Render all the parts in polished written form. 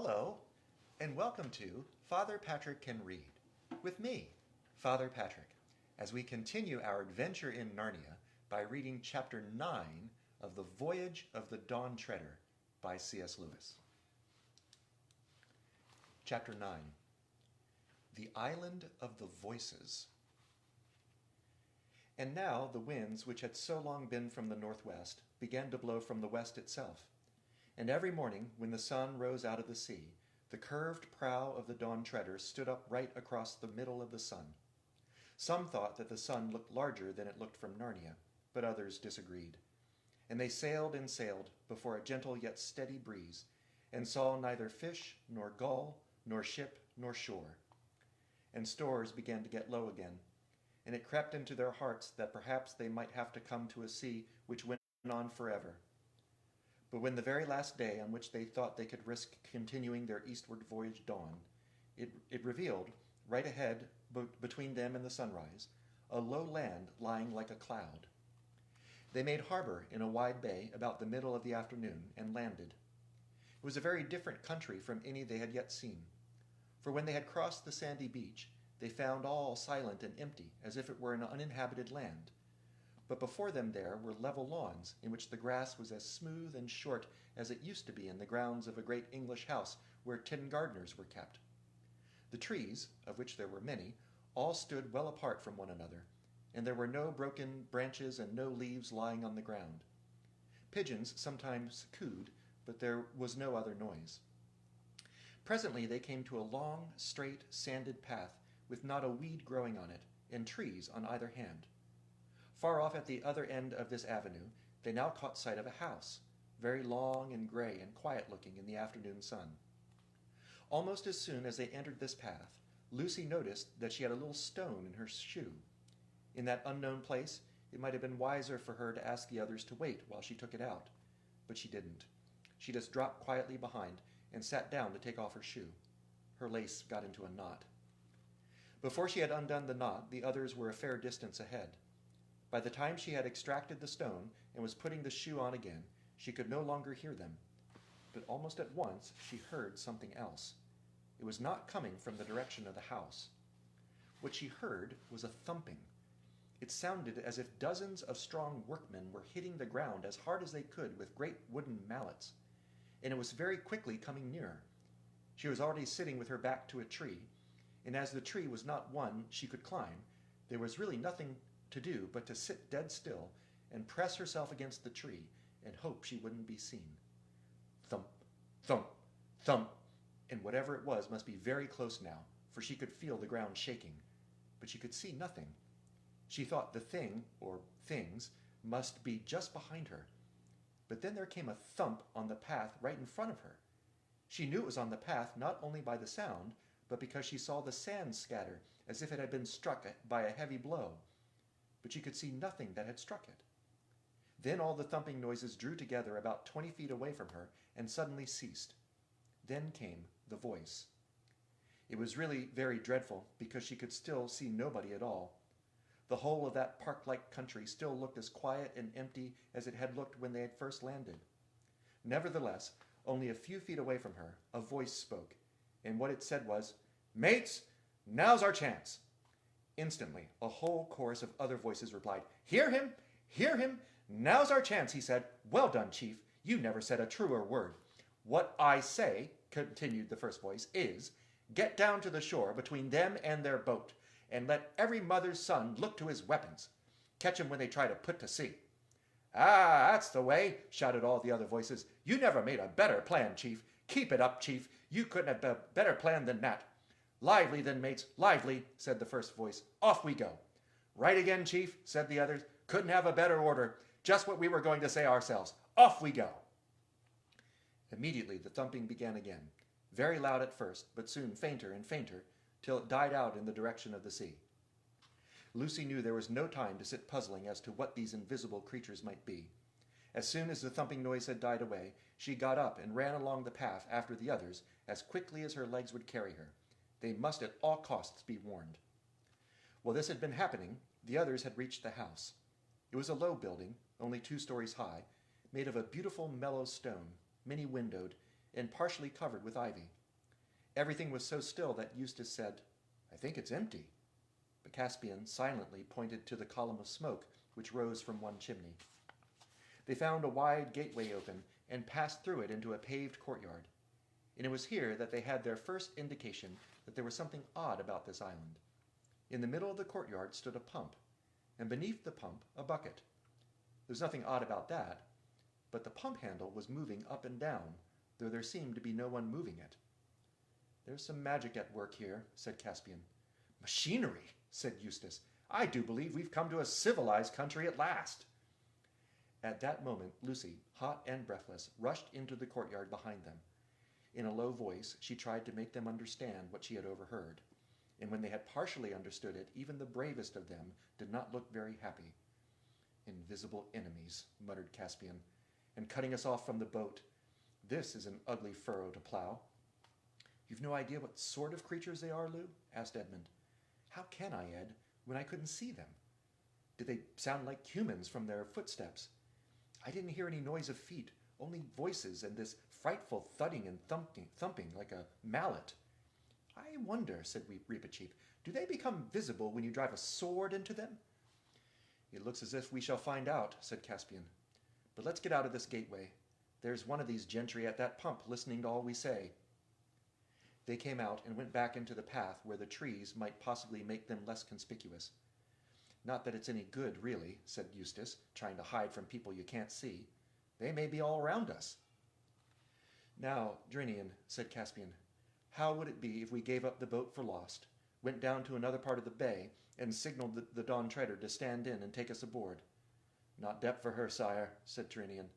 Hello, and welcome to Father Patrick Can Read, with me, Father Patrick, as we continue our adventure in Narnia by reading Chapter 9 of The Voyage of the Dawn Treader by C.S. Lewis. Chapter 9. The Island of the Voices. And now the winds, which had so long been from the northwest, began to blow from the west itself. And every morning, when the sun rose out of the sea, the curved prow of the Dawn Treader stood up right across the middle of the sun. Some thought that the sun looked larger than it looked from Narnia, but others disagreed. And they sailed and sailed before a gentle yet steady breeze, and saw neither fish, nor gull, nor ship, nor shore. And stores began to get low again, and it crept into their hearts that perhaps they might have to come to a sea which went on forever. But when the very last day on which they thought they could risk continuing their eastward voyage dawned, it revealed, right ahead between them and the sunrise, a low land lying like a cloud. They made harbor in a wide bay about the middle of the afternoon and landed. It was a very different country from any they had yet seen, for when they had crossed the sandy beach, they found all silent and empty, as if it were an uninhabited land. But before them there were level lawns, in which the grass was as smooth and short as it used to be in the grounds of a great English house where tin gardeners were kept. The trees, of which there were many, all stood well apart from one another, and there were no broken branches and no leaves lying on the ground. Pigeons sometimes cooed, but there was no other noise. Presently they came to a long, straight, sanded path with not a weed growing on it, and trees on either hand. Far off at the other end of this avenue, they now caught sight of a house, very long and gray and quiet-looking in the afternoon sun. Almost as soon as they entered this path, Lucy noticed that she had a little stone in her shoe. In that unknown place, it might have been wiser for her to ask the others to wait while she took it out, but she didn't. She just dropped quietly behind and sat down to take off her shoe. Her lace got into a knot. Before she had undone the knot, the others were a fair distance ahead. By the time she had extracted the stone and was putting the shoe on again, she could no longer hear them. But almost at once she heard something else. It was not coming from the direction of the house. What she heard was a thumping. It sounded as if dozens of strong workmen were hitting the ground as hard as they could with great wooden mallets, and it was very quickly coming nearer. She was already sitting with her back to a tree, and as the tree was not one she could climb, there was really nothing to do but to sit dead still and press herself against the tree and hope she wouldn't be seen. Thump, thump, thump, and whatever it was must be very close now, for she could feel the ground shaking, but she could see nothing. She thought the thing, or things, must be just behind her. But then there came a thump on the path right in front of her. She knew it was on the path not only by the sound, but because she saw the sand scatter as if it had been struck by a heavy blow. But she could see nothing that had struck it. Then all the thumping noises drew together about 20 feet away from her and suddenly ceased. Then came the voice. It was really very dreadful because she could still see nobody at all. The whole of that park-like country still looked as quiet and empty as it had looked when they had first landed. Nevertheless, only a few feet away from her, a voice spoke, and what it said was, "Mates, now's our chance." Instantly, a whole chorus of other voices replied, "Hear him! Hear him! Now's our chance," he said. "Well done, Chief. You never said a truer word." "What I say," continued the first voice, "is, get down to the shore between them and their boat, and let every mother's son look to his weapons. Catch 'em when they try to put to sea." "Ah, that's the way," shouted all the other voices. "You never made a better plan, Chief. Keep it up, Chief. You couldn't have a better plan than that." "Lively then, mates, lively," said the first voice. "Off we go." "Right again, Chief," said the others. "Couldn't have a better order. Just what we were going to say ourselves. Off we go." Immediately the thumping began again, very loud at first, but soon fainter and fainter, till it died out in the direction of the sea. Lucy knew there was no time to sit puzzling as to what these invisible creatures might be. As soon as the thumping noise had died away, she got up and ran along the path after the others as quickly as her legs would carry her. They must at all costs be warned. While this had been happening, the others had reached the house. It was a low building, only 2 stories high, made of a beautiful mellow stone, many-windowed, and partially covered with ivy. Everything was so still that Eustace said, "I think it's empty." But Caspian silently pointed to the column of smoke which rose from one chimney. They found a wide gateway open and passed through it into a paved courtyard. And it was here that they had their first indication that there was something odd about this island. In the middle of the courtyard stood a pump, and beneath the pump a bucket. There was nothing odd about that, but the pump handle was moving up and down, though there seemed to be no one moving it. "There's some magic at work here," said Caspian. "Machinery," said Eustace. "I do believe we've come to a civilized country at last." At that moment, Lucy, hot and breathless, rushed into the courtyard behind them. In a low voice, she tried to make them understand what she had overheard, and when they had partially understood it, even the bravest of them did not look very happy. "Invisible enemies," muttered Caspian, "and cutting us off from the boat. This is an ugly furrow to plow." "You've no idea what sort of creatures they are, Lou?" asked Edmund. "How can I, Ed, when I couldn't see them? Did they sound like humans from their footsteps? I didn't hear any noise of feet, only voices and this frightful thudding and thumping like a mallet." "I wonder," said Reepicheep, "do they become visible when you drive a sword into them?" "It looks as if we shall find out," said Caspian. "But let's get out of this gateway. There's one of these gentry at that pump listening to all we say." They came out and went back into the path where the trees might possibly make them less conspicuous. "Not that it's any good, really," said Eustace, "trying to hide from people you can't see. They may be all around us." "Now, Drinian," said Caspian, "how would it be if we gave up the boat for lost, went down to another part of the bay, and signaled the Dawn Treader to stand in and take us aboard?" "Not depth for her, sire," said Drinian.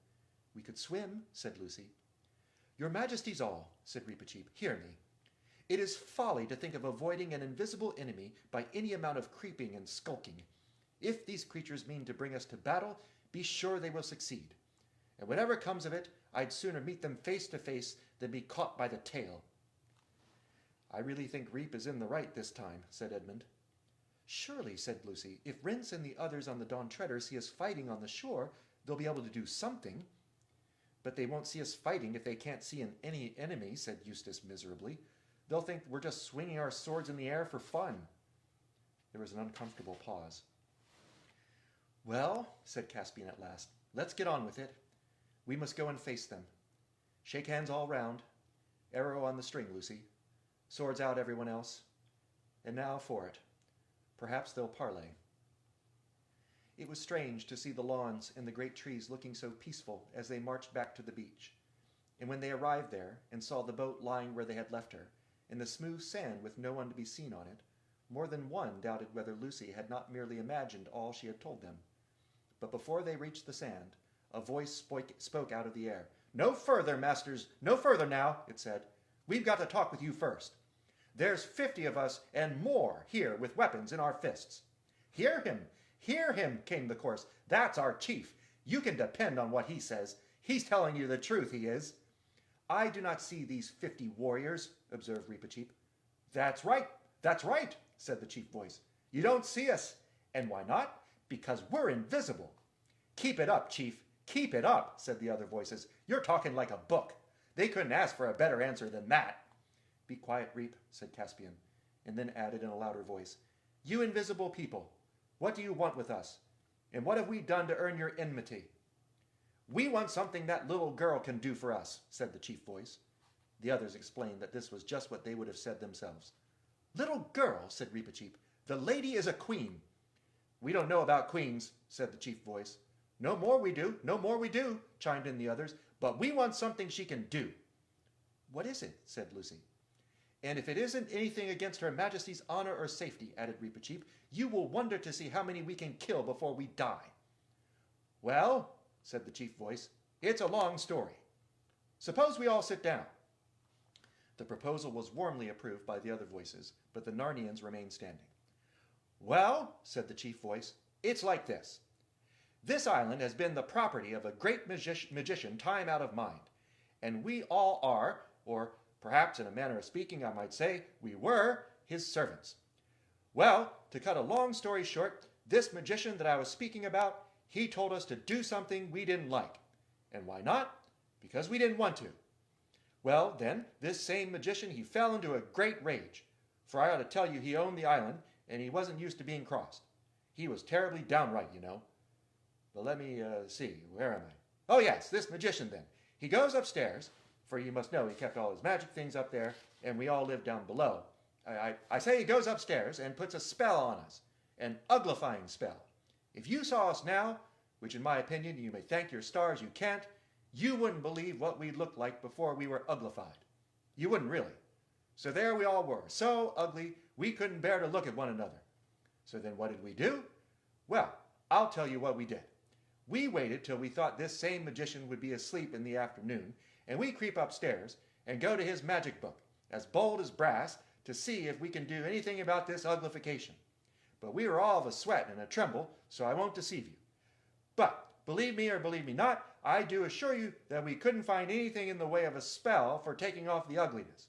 "We could swim," said Lucy. "Your Majesty's all," said Reepicheep, "hear me. It is folly to think of avoiding an invisible enemy by any amount of creeping and skulking. If these creatures mean to bring us to battle, be sure they will succeed. And whatever comes of it, I'd sooner meet them face to face than be caught by the tail." "I really think Reep is in the right this time," said Edmund. "Surely," said Lucy, "if Rince and the others on the Dawn Treader see us fighting on the shore, they'll be able to do something." "But they won't see us fighting if they can't see any enemy," said Eustace miserably. "They'll think we're just swinging our swords in the air for fun." There was an uncomfortable pause. "Well," said Caspian at last, "let's get on with it. We must go and face them. Shake hands all round. Arrow on the string, Lucy. Swords out, everyone else. And now for it. Perhaps they'll parley." It was strange to see the lawns and the great trees looking so peaceful as they marched back to the beach. And when they arrived there and saw the boat lying where they had left her, in the smooth sand with no one to be seen on it, more than one doubted whether Lucy had not merely imagined all she had told them. But before they reached the sand, a voice spoke out of the air. "No further, masters, no further now," it said. "We've got to talk with you first. There's 50 of us and more here with weapons in our fists." "Hear him," came the chorus. "That's our chief. You can depend on what he says. He's telling you the truth, he is." "I do not see these 50 warriors," observed Reepicheep. That's right, said the chief voice. "You don't see us. And why not? Because we're invisible." "Keep it up, chief, keep it up," said the other voices. "You're talking like a book. They couldn't ask for a better answer than that." "Be quiet, Reep," said Caspian, and then added in a louder voice, "You invisible people, what do you want with us? And what have we done to earn your enmity?" "We want something that little girl can do for us," said the chief voice. The others explained that this was just what they would have said themselves. "Little girl," said Reepicheep. "The lady is a queen." "We don't know about queens," said the chief voice. "No more we do," chimed in the others. "But we want something she can do." "What is it?" said Lucy. "And if it isn't anything against Her Majesty's honor or safety," added Reepicheep, "you will wonder to see how many we can kill before we die." "Well," said the chief voice, "it's a long story. Suppose we all sit down." The proposal was warmly approved by the other voices, but the Narnians remained standing. "Well," said the chief voice, "it's like this. This island has been the property of a great magician time out of mind, and we all are, or perhaps in a manner of speaking I might say, we were, his servants. Well, to cut a long story short, this magician that I was speaking about, he told us to do something we didn't like. And why not? Because we didn't want to. Well, then, this same magician, he fell into a great rage, for I ought to tell you he owned the island, and he wasn't used to being crossed. He was terribly downright, you know. But let me see, where am I? Oh yes, this magician then. He goes upstairs, for you must know he kept all his magic things up there, and we all lived down below. I say he goes upstairs and puts a spell on us, an uglifying spell. If you saw us now, which in my opinion you may thank your stars you can't, you wouldn't believe what we looked like before we were uglified. You wouldn't really. So there we all were, so ugly we couldn't bear to look at one another. So then what did we do? Well, I'll tell you what we did. We waited till we thought this same magician would be asleep in the afternoon, and we creep upstairs and go to his magic book, as bold as brass, to see if we can do anything about this uglification. But we were all of a sweat and a tremble, so I won't deceive you. But, believe me or believe me not, I do assure you that we couldn't find anything in the way of a spell for taking off the ugliness.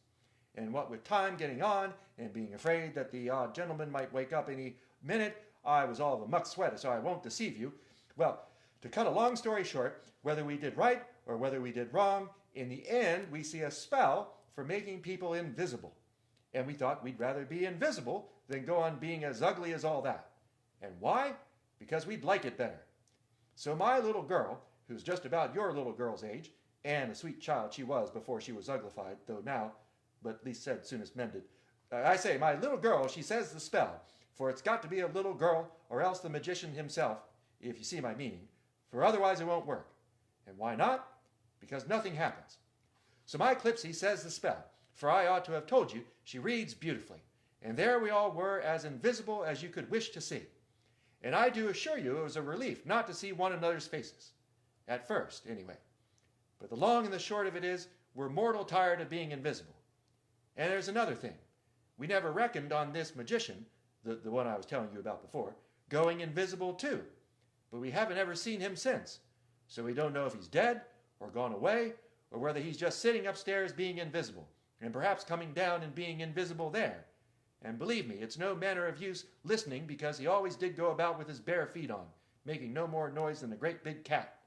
And what with time getting on, and being afraid that the odd gentleman might wake up any minute, I was all of a muck sweat, so I won't deceive you. Well, to cut a long story short, whether we did right or whether we did wrong, in the end we see a spell for making people invisible. And we thought we'd rather be invisible than go on being as ugly as all that. And why? Because we'd like it better. So my little girl, who's just about your little girl's age, and a sweet child she was before she was uglified, though now, but at least said soonest mended. I say, my little girl, she says the spell, for it's got to be a little girl or else the magician himself, if you see my meaning, for otherwise it won't work. And why not? Because nothing happens. So my Clipsy says the spell, for I ought to have told you she reads beautifully, and there we all were as invisible as you could wish to see. And I do assure you it was a relief not to see one another's faces. At first, anyway. But the long and the short of it is, we're mortal tired of being invisible. And there's another thing. We never reckoned on this magician, the one I was telling you about before, going invisible too. But we haven't ever seen him since. So we don't know if he's dead, or gone away, or whether he's just sitting upstairs being invisible, and perhaps coming down and being invisible there. And believe me, it's no manner of use listening, because he always did go about with his bare feet on, making no more noise than a great big cat.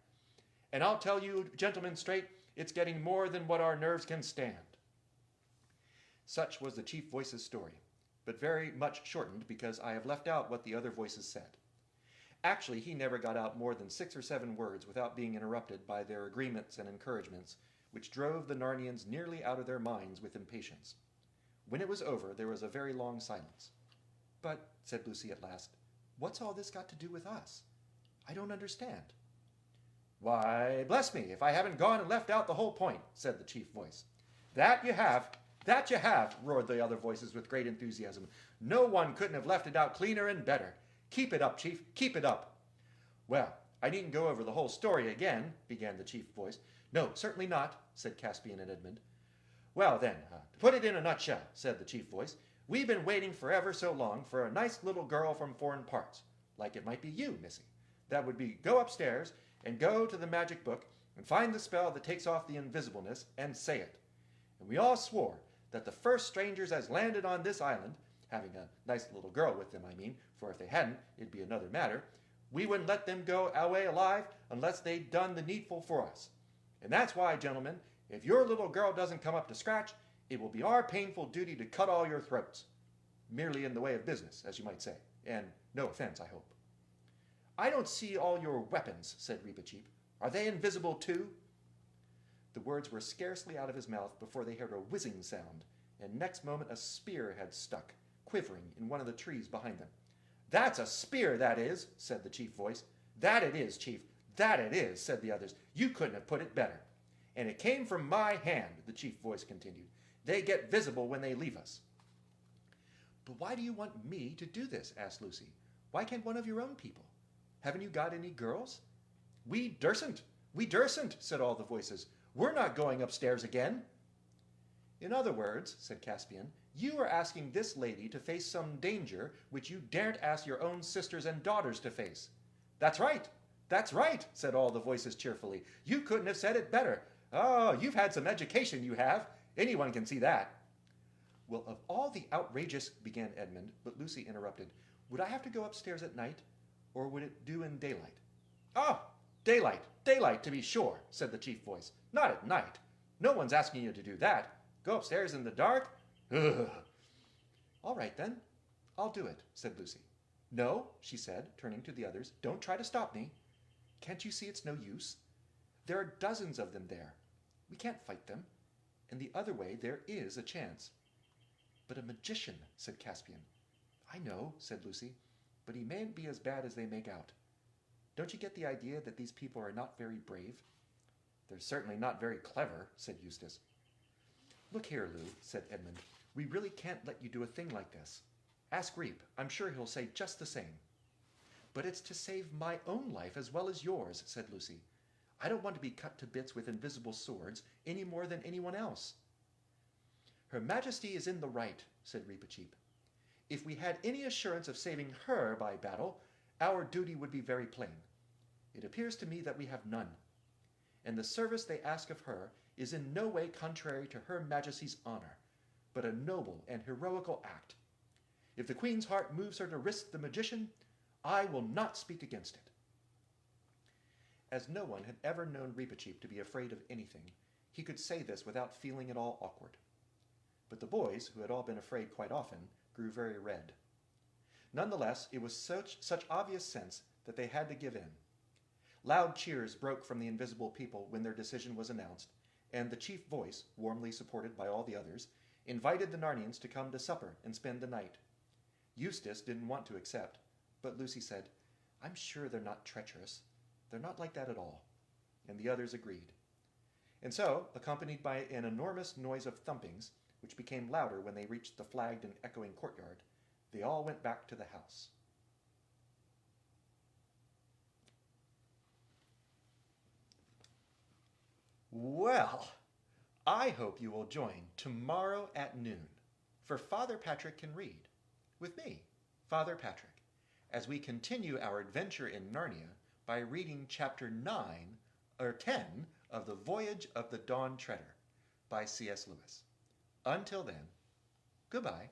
And I'll tell you, gentlemen, straight, it's getting more than what our nerves can stand. Such was the chief voice's story, but very much shortened because I have left out what the other voices said. Actually, he never got out more than 6 or 7 words without being interrupted by their agreements and encouragements, which drove the Narnians nearly out of their minds with impatience. When it was over, there was a very long silence. But, said Lucy at last, what's all this got to do with us? I don't understand. Why, bless me, if I haven't gone and left out the whole point, said the chief voice. That you have, roared the other voices with great enthusiasm. No one couldn't have left it out cleaner and better. Keep it up, chief, keep it up. Well, I needn't go over the whole story again, began the chief voice. No, certainly not, said Caspian and Edmund. Well then, to put it in a nutshell, said the chief voice, we've been waiting forever so long for a nice little girl from foreign parts, like it might be you, missy. That would be go upstairs and go to the magic book and find the spell that takes off the invisibleness and say it. And we all swore that the first strangers as landed on this island, having a nice little girl with them, I mean, for if they hadn't, it'd be another matter, we wouldn't let them go away alive unless they'd done the needful for us. And that's why, gentlemen, if your little girl doesn't come up to scratch, it will be our painful duty to cut all your throats. Merely in the way of business, as you might say, and no offense, I hope. I don't see all your weapons, said Reepicheep. Are they invisible too? The words were scarcely out of his mouth before they heard a whizzing sound, and next moment a spear had stuck, quivering in one of the trees behind them. That's a spear, that is, said the chief voice. That it is, chief, that it is, said the others. You couldn't have put it better. And it came from my hand, the chief voice continued. They get visible when they leave us. But why do you want me to do this? Asked Lucy. Why can't one of your own people? Haven't you got any girls? We dursn't, said all the voices. We're not going upstairs again. In other words, said Caspian, you are asking this lady to face some danger which you daren't ask your own sisters and daughters to face. That's right, said all the voices cheerfully. You couldn't have said it better. Oh, you've had some education, you have. Anyone can see that. Well, of all the outrageous, began Edmund, but Lucy interrupted. Would I have to go upstairs at night, or would it do in daylight? Oh, daylight, to be sure, said the chief voice. Not at night. No one's asking you to do that. Go upstairs in the dark? Ugh. All right, then. I'll do it, said Lucy. No, she said, turning to the others. Don't try to stop me. Can't you see it's no use? There are dozens of them there. We can't fight them. And the other way there is a chance. But a magician, said Caspian. I know, said Lucy, but he mayn't be as bad as they make out. Don't you get the idea that these people are not very brave? They're certainly not very clever, said Eustace. Look here, Lou, said Edmund. We really can't let you do a thing like this. Ask Reep. I'm sure he'll say just the same. But it's to save my own life as well as yours, said Lucy. I don't want to be cut to bits with invisible swords any more than anyone else. Her Majesty is in the right, said Reepicheep. If we had any assurance of saving her by battle, our duty would be very plain. It appears to me that we have none. And the service they ask of her is in no way contrary to her Majesty's honor, but a noble and heroical act. If the Queen's heart moves her to risk the magician, I will not speak against it. As no one had ever known Reepicheep to be afraid of anything, he could say this without feeling at all awkward. But the boys, who had all been afraid quite often, grew very red. Nonetheless, it was such obvious sense that they had to give in. Loud cheers broke from the invisible people when their decision was announced, and the chief voice, warmly supported by all the others, invited the Narnians to come to supper and spend the night. Eustace didn't want to accept, but Lucy said, I'm sure they're not treacherous. They're not like that at all. And the others agreed. And so, accompanied by an enormous noise of thumpings, which became louder when they reached the flagged and echoing courtyard, they all went back to the house. Well, I hope you will join tomorrow at noon for Father Patrick Can Read, with me, Father Patrick, as we continue our adventure in Narnia by reading chapter 10 of The Voyage of the Dawn Treader by C.S. Lewis. Until then, goodbye.